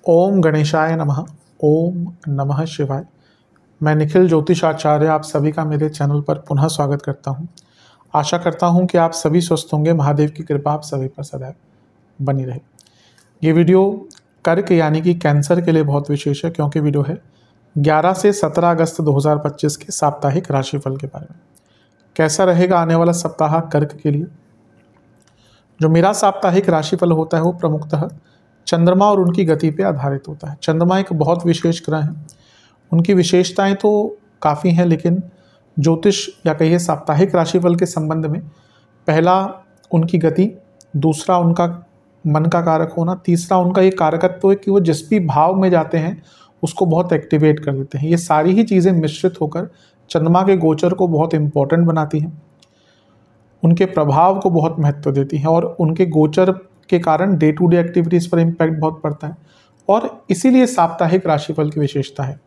ओम गणेशाय नमः। ओम नमः शिवाय। मैं निखिल ज्योतिषाचार्य आप सभी का मेरे चैनल पर पुनः स्वागत करता हूं। आशा करता हूं कि आप सभी स्वस्थ होंगे। महादेव की कृपा आप सभी पर सदैव बनी रहे। ये वीडियो कर्क यानी कि कैंसर के लिए बहुत विशेष है, क्योंकि वीडियो है 11 से 17 अगस्त 2025 के साप्ताहिक राशिफल के बारे में। कैसा रहेगा आने वाला सप्ताह कर्क के लिए। जो मेरा साप्ताहिक राशिफल होता है वो प्रमुखतः चंद्रमा और उनकी गति पे आधारित होता है। चंद्रमा एक बहुत विशेष ग्रह है। उनकी विशेषताएं तो काफ़ी हैं, लेकिन ज्योतिष या कहिए साप्ताहिक राशिफल के संबंध में पहला उनकी गति, दूसरा उनका मन का कारक होना, तीसरा उनका ये कारकत्व है कि वो जिस भी भाव में जाते हैं उसको बहुत एक्टिवेट कर देते हैं। ये सारी ही चीज़ें मिश्रित होकर चंद्रमा के गोचर को बहुत इम्पोर्टेंट बनाती हैं, उनके प्रभाव को बहुत महत्व देती हैं और उनके गोचर के कारण डे टू डे एक्टिविटीज़ पर इम्पैक्ट बहुत पड़ता है। और इसीलिए साप्ताहिक राशिफल की विशेषता है।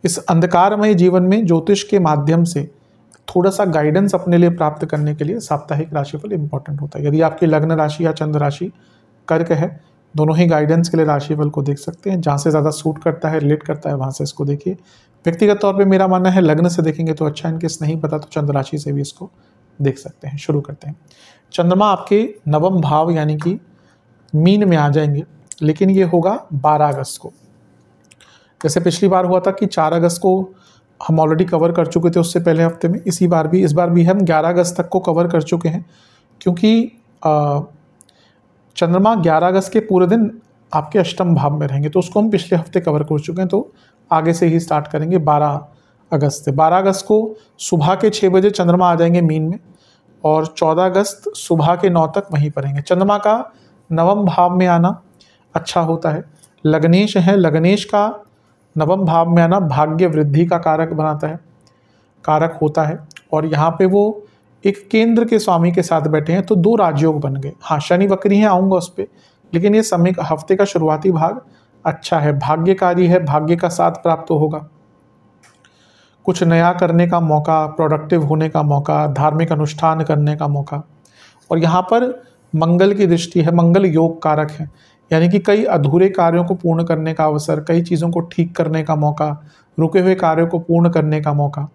इस अंधकारमय जीवन में ज्योतिष के माध्यम से थोड़ा सा गाइडेंस अपने लिए प्राप्त करने के लिए साप्ताहिक राशिफल इम्पोर्टेंट होता है। यदि आपकी लग्न राशि या चंद्र राशि कर्क है, दोनों ही गाइडेंस के लिए राशिफल को देख सकते हैं। जहाँ से ज़्यादा सूट करता है, रिलेट करता है, वहाँ से इसको देखिए। व्यक्तिगत तौर पे मेरा मानना है लग्न से देखेंगे तो अच्छा, इनकेस नहीं पता तो चंद्र राशि से भी इसको देख सकते हैं। शुरू करते हैं। चंद्रमा आपके नवम भाव यानी कि मीन में आ जाएंगे, लेकिन ये होगा 12 अगस्त को। जैसे पिछली बार हुआ था कि 4 अगस्त को हम ऑलरेडी कवर कर चुके थे, उससे पहले हफ्ते में। इस बार भी हम 11 अगस्त तक को कवर कर चुके हैं, क्योंकि चंद्रमा 11 अगस्त के पूरे दिन आपके अष्टम भाव में रहेंगे, तो उसको हम पिछले हफ्ते कवर कर चुके हैं। तो आगे से ही स्टार्ट करेंगे 12 अगस्त से। 12 अगस्त को सुबह के 6 बजे चंद्रमा आ जाएंगे मीन में, और 14 अगस्त सुबह के 9 तक वहीं पर रहेंगे। चंद्रमा का नवम भाव में आना अच्छा होता है। लग्नेश है, लग्नेश का नवम भाव में आना भाग्य वृद्धि का कारक बनाता है, कारक होता है। और यहाँ पे वो एक केंद्र के स्वामी के साथ बैठे हैं, तो 2 राजयोग बन गए। हाँ, शनि वक्री हैं, आऊँगा उस पर, लेकिन ये समय हफ्ते का शुरुआती भाग अच्छा है, भाग्यकारी है, भाग्य का साथ प्राप्त होगा। कुछ नया करने का मौका, प्रोडक्टिव होने का मौका, धार्मिक अनुष्ठान करने का मौका। और यहाँ पर मंगल की दृष्टि है, मंगल योग कारक है, यानी कि कई अधूरे कार्यों को पूर्ण करने का अवसर, कई चीज़ों को ठीक करने का मौका, रुके हुए कार्यों को पूर्ण करने का मौका।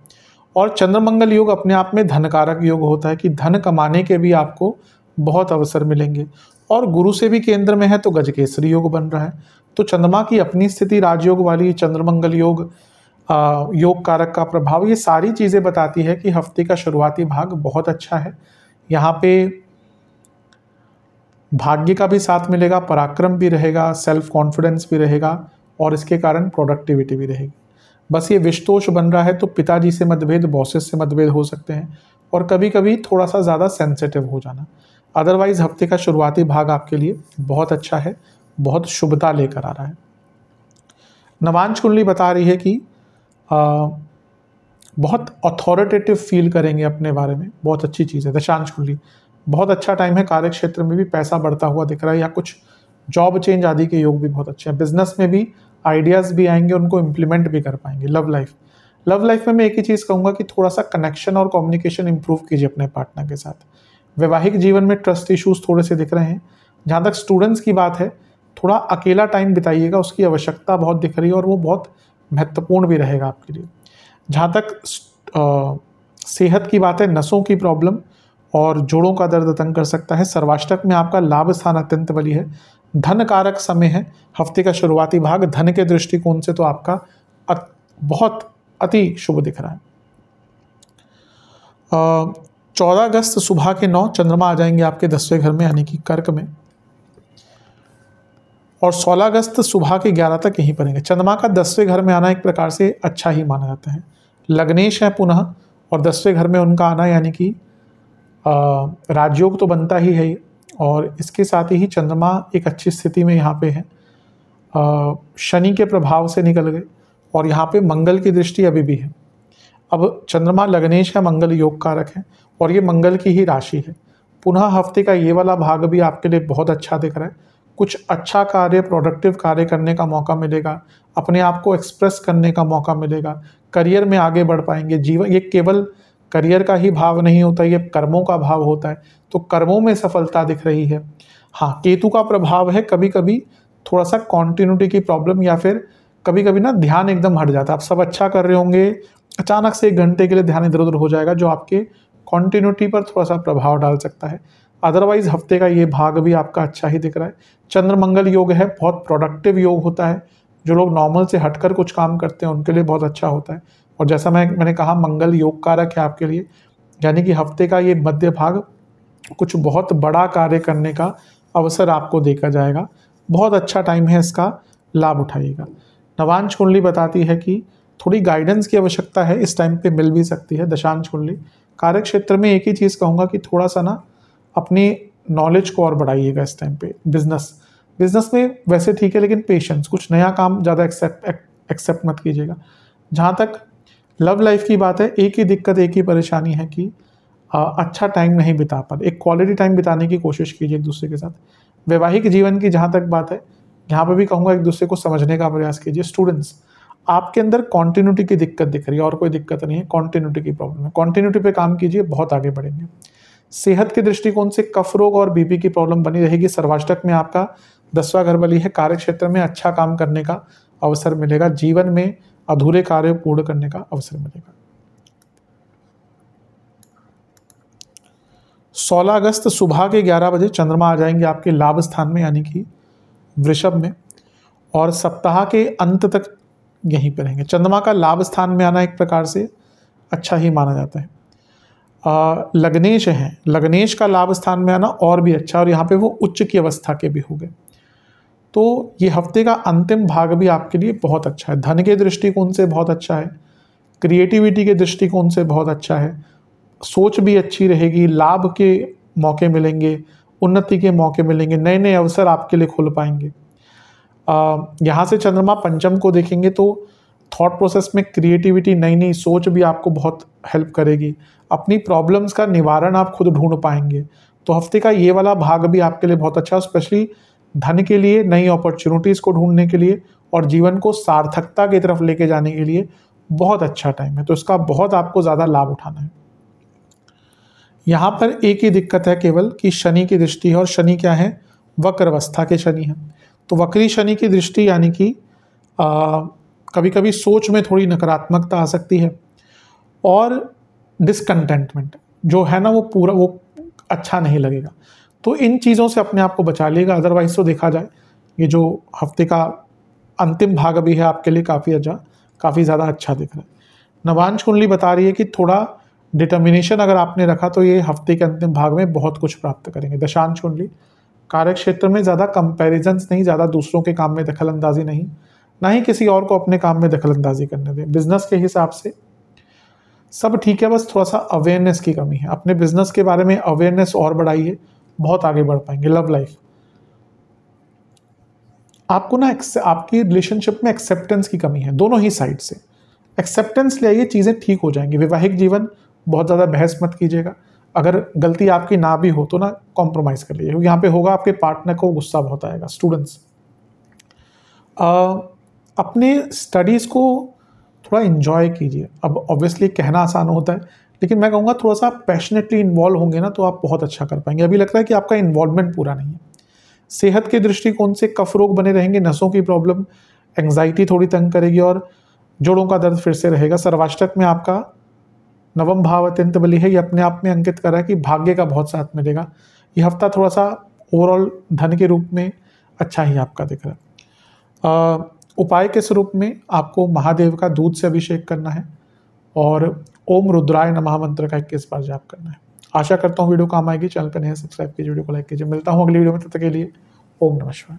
और चंद्र मंगल योग अपने आप में धन कारक योग होता है कि धन कमाने के भी आपको बहुत अवसर मिलेंगे। और गुरु से भी केंद्र में है तो गजकेसरी योग बन रहा है। तो चंद्रमा की अपनी स्थिति राजयोग वाली, चंद्र मंगल योग, योग कारक का प्रभाव, ये सारी चीज़ें बताती है कि हफ्ते का शुरुआती भाग बहुत अच्छा है। यहाँ पे भाग्य का भी साथ मिलेगा, पराक्रम भी रहेगा, सेल्फ कॉन्फिडेंस भी रहेगा, और इसके कारण प्रोडक्टिविटी भी रहेगी। बस ये विषतोष बन रहा है तो पिताजी से मतभेद, बॉसेस से मतभेद हो सकते हैं, और कभी कभी थोड़ा सा ज़्यादा सेंसिटिव हो जाना। अदरवाइज हफ्ते का शुरुआती भाग आपके लिए बहुत अच्छा है, बहुत शुभता लेकर आ रहा है। नवांश कुंडली बता रही है कि बहुत अथॉरिटेटिव फील करेंगे अपने बारे में, बहुत अच्छी चीज़ है। दशांश कुंडली बहुत अच्छा टाइम है। कार्य क्षेत्र में भी पैसा बढ़ता हुआ दिख रहा है, या कुछ जॉब चेंज आदि के योग भी बहुत अच्छे हैं। बिजनेस में भी आइडियाज़ भी आएंगे, उनको इम्प्लीमेंट भी कर पाएंगे। लव लाइफ में मैं एक ही चीज़ कहूँगा कि थोड़ा सा कनेक्शन और कम्युनिकेशन इंप्रूव कीजिए अपने पार्टनर के साथ। वैवाहिक जीवन में ट्रस्ट इश्यूज थोड़े से दिख रहे हैं। जहाँ तक स्टूडेंट्स की बात है, थोड़ा अकेला टाइम बिताइएगा, उसकी आवश्यकता बहुत दिख रही है, और वो बहुत महत्वपूर्ण भी रहेगा आपके लिए। जहाँ तक सेहत की बात है, नसों की प्रॉब्लम और जोड़ों का दर्द तंग कर सकता है। सर्वाष्टक में आपका लाभ स्थान अत्यंत बली है। धन कारक समय है हफ्ते का शुरुआती भाग, धन के दृष्टिकोण से तो आपका बहुत अति शुभ दिख रहा है। 14 अगस्त सुबह के 9 चंद्रमा आ जाएंगे आपके 10वें घर में यानी कि कर्क में, और 16 अगस्त सुबह के 11 तक यहीं पड़ेंगे। चंद्रमा का 10वें घर में आना एक प्रकार से अच्छा ही माना जाता है। लग्नेश है पुनः, और 10वें घर में उनका आना यानी कि राजयोग तो बनता ही है, और इसके साथ ही चंद्रमा एक अच्छी स्थिति में यहाँ पे है। शनि के प्रभाव से निकल गए, और यहाँ पे मंगल की दृष्टि अभी भी है। अब चंद्रमा लग्नेश है, मंगल योग कारक है, और ये मंगल की ही राशि है। पुनः हफ्ते का ये वाला भाग भी आपके लिए बहुत अच्छा दिख रहा है। कुछ अच्छा कार्य, प्रोडक्टिव कार्य करने का मौका मिलेगा, अपने आप को एक्सप्रेस करने का मौका मिलेगा, करियर में आगे बढ़ पाएंगे। जीवन ये केवल करियर का ही भाव नहीं होता, ये कर्मों का भाव होता है, तो कर्मों में सफलता दिख रही है। हाँ, केतु का प्रभाव है, कभी कभी थोड़ा सा कॉन्टिन्यूटी की प्रॉब्लम, या फिर कभी कभी ना ध्यान एकदम हट जाता है। आप सब अच्छा कर रहे होंगे, अचानक से 1 घंटे के लिए ध्यान इधर उधर हो जाएगा, जो आपके कॉन्टिन्यूटी पर थोड़ा सा प्रभाव डाल सकता है। अदरवाइज हफ्ते का ये भाग भी आपका अच्छा ही दिख रहा है। चंद्र मंगल योग है, बहुत प्रोडक्टिव योग होता है। जो लोग नॉर्मल से हटकर कुछ काम करते हैं उनके लिए बहुत अच्छा होता है। और जैसा मैंने कहा, मंगल योग कारक है आपके लिए, यानी कि हफ्ते का ये मध्य भाग कुछ बहुत बड़ा कार्य करने का अवसर आपको देखा जाएगा। बहुत अच्छा टाइम है, इसका लाभ उठाइएगा। नवांश कुंडली बताती है कि थोड़ी गाइडेंस की आवश्यकता है, इस टाइम पे मिल भी सकती है दशांश कुंडली। कार्य क्षेत्र में एक ही चीज़ कहूँगा कि थोड़ा सा ना अपनी नॉलेज को और बढ़ाइएगा इस टाइम पे। बिजनेस में वैसे ठीक है, लेकिन पेशेंस, कुछ नया काम ज़्यादा एक्सेप्ट मत कीजिएगा। जहाँ तक लव लाइफ की बात है, एक ही दिक्कत, एक ही परेशानी है कि अच्छा टाइम नहीं बिता पा रहे। एक क्वालिटी टाइम बिताने की कोशिश कीजिए एक दूसरे के साथ। वैवाहिक जीवन की जहाँ तक बात है, यहाँ पर भी कहूँगा एक दूसरे को समझने का प्रयास कीजिए। स्टूडेंट्स, आपके अंदर कॉन्टिन्यूटी की दिक्कत दिख रही है, और कोई दिक्कत नहीं है, कॉन्टिन्यूटी की प्रॉब्लम है। कॉन्टिन्यूटी पे काम कीजिए, बहुत आगे बढ़ेंगे। सेहत के दृष्टिकोण से कफ रोग और बीपी की प्रॉब्लम बनी रहेगी। सर्वाष्टक में आपका 10वां घर बली है। कार्य क्षेत्र में अच्छा काम करने का अवसर मिलेगा। जीवन में अधूरे कार्य पूर्ण करने का अवसर मिलेगा। 16 अगस्त सुबह के 11 बजे चंद्रमा आ जाएंगे आपके लाभ स्थान में, यानी कि वृषभ में, और सप्ताह के अंत तक यहीं पर रहेंगे। चंद्रमा का लाभ स्थान में आना एक प्रकार से अच्छा ही माना जाता है। लग्नेश है, लग्नेश का लाभ स्थान में आना और भी अच्छा, और यहाँ पे वो उच्च की अवस्था के भी हो गए। तो ये हफ्ते का अंतिम भाग भी आपके लिए बहुत अच्छा है। धन के दृष्टिकोण से बहुत अच्छा है, क्रिएटिविटी के दृष्टिकोण से बहुत अच्छा है, सोच भी अच्छी रहेगी, लाभ के मौके मिलेंगे, उन्नति के मौके मिलेंगे, नए नए अवसर आपके लिए खुल पाएंगे। यहाँ से चंद्रमा पंचम को देखेंगे तो थॉट प्रोसेस में क्रिएटिविटी, नई नई सोच भी आपको बहुत हेल्प करेगी। अपनी प्रॉब्लम्स का निवारण आप खुद ढूंढ पाएंगे। तो हफ्ते का ये वाला भाग भी आपके लिए बहुत अच्छा है, स्पेशली धन के लिए, नई अपॉर्चुनिटीज़ को ढूंढने के लिए, और जीवन को सार्थकता की तरफ लेके जाने के लिए बहुत अच्छा टाइम है। तो इसका बहुत आपको ज़्यादा लाभ उठाना है। यहाँ पर एक ही दिक्कत है केवल कि शनि की दृष्टि है, और शनि क्या है, वक्र अवस्था के शनि है। तो वक्री शनि की दृष्टि यानी कि कभी कभी सोच में थोड़ी नकारात्मकता आ सकती है, और डिसकंटेंटमेंट जो है ना, वो अच्छा नहीं लगेगा। तो इन चीज़ों से अपने आप को बचा लिएगा। अदरवाइज तो देखा जाए, ये जो हफ्ते का अंतिम भाग भी है आपके लिए काफ़ी ज़्यादा अच्छा दिख रहा है। नवांश कुंडली बता रही है कि थोड़ा डिटर्मिनेशन अगर आपने रखा तो ये हफ्ते के अंतिम भाग में बहुत कुछ प्राप्त करेंगे। दशांश कुंडली, कार्य क्षेत्र में ज़्यादा कंपैरिजंस नहीं, ज़्यादा दूसरों के काम में दखल अंदाजी नहीं, ना ही किसी और को अपने काम में दखल अंदाजी करने दें। बिजनेस के हिसाब से सब ठीक है, बस थोड़ा सा अवेयरनेस की कमी है। अपने बिजनेस के बारे में अवेयरनेस और बढ़ाइए, बहुत आगे बढ़ पाएंगे। लव लाइफ, आपको ना आपकी रिलेशनशिप में एक्सेप्टेंस की कमी है, दोनों ही साइड से एक्सेप्टेंस ले आइए, चीज़ें ठीक हो जाएंगी। वैवाहिक जीवन, बहुत ज़्यादा बहस मत कीजिएगा। अगर गलती आपकी ना भी हो तो ना कॉम्प्रोमाइज़ कर लीजिए, क्योंकि यहाँ पे होगा आपके पार्टनर को गुस्सा बहुत आएगा। स्टूडेंट्स, अपने स्टडीज़ को थोड़ा इन्जॉय कीजिए। अब ऑब्वियसली कहना आसान होता है, लेकिन मैं कहूँगा थोड़ा सा पैशनेटली इन्वॉल्व होंगे ना तो आप बहुत अच्छा कर पाएंगे। अभी लगता है कि आपका इन्वॉल्वमेंट पूरा नहीं है। सेहत के दृष्टिकोण से कफ रोग बने रहेंगे, नसों की प्रॉब्लम, एंग्जाइटी थोड़ी तंग करेगी, और जोड़ों का दर्द फिर से रहेगा। सर्वाष्टक में आपका 9वां भाव अत्यंत बली है, ये अपने आप में अंकित कर रहा है कि भाग्य का बहुत साथ मिलेगा। ये हफ्ता थोड़ा सा ओवरऑल धन के रूप में अच्छा ही आपका दिख रहा है। उपाय के स्वरूप में आपको महादेव का दूध से अभिषेक करना है, और ओम रुद्राय नमः मंत्र का 21 बार जाप करना है। आशा करता हूँ वीडियो काम आएगी। चैनल पर नए सब्सक्राइब कीजिए, वीडियो को लाइक कीजिए। मिलता हूँ अगली वीडियो में, तब तक के लिए ओम नमः शिवाय।